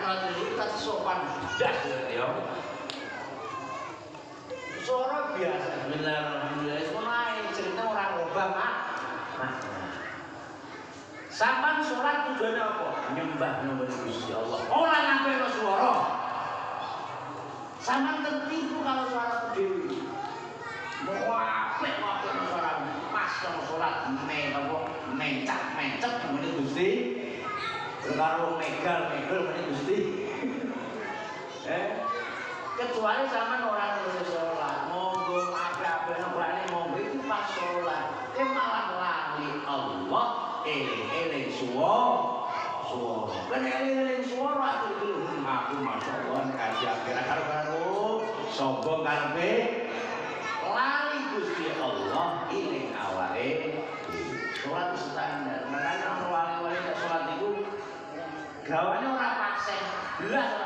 sholat itu kita sopan das ya. Suara biasa bener alhamdulillah itu naik cerita orang ngobam nah sampan sholat tujuannya apa? Nyembah nama Gusti Allah orang sampai no suara sampan tertipu kalau suara dewi mau apik no suara pas no sholat mencak namanya Gusti kalau megal namanya Gusti kecuali sama orang sholat monggo apa-apa nongkrongnya monggo itu pas sholat malah lali Allah eling suara kan eling suara itu aku masya Allah kasih akhirnya karo sombong karpe lali Gusti Allah eling awake sholat standar makanya orang wali-wali sholat itu gawannya orang paseng belas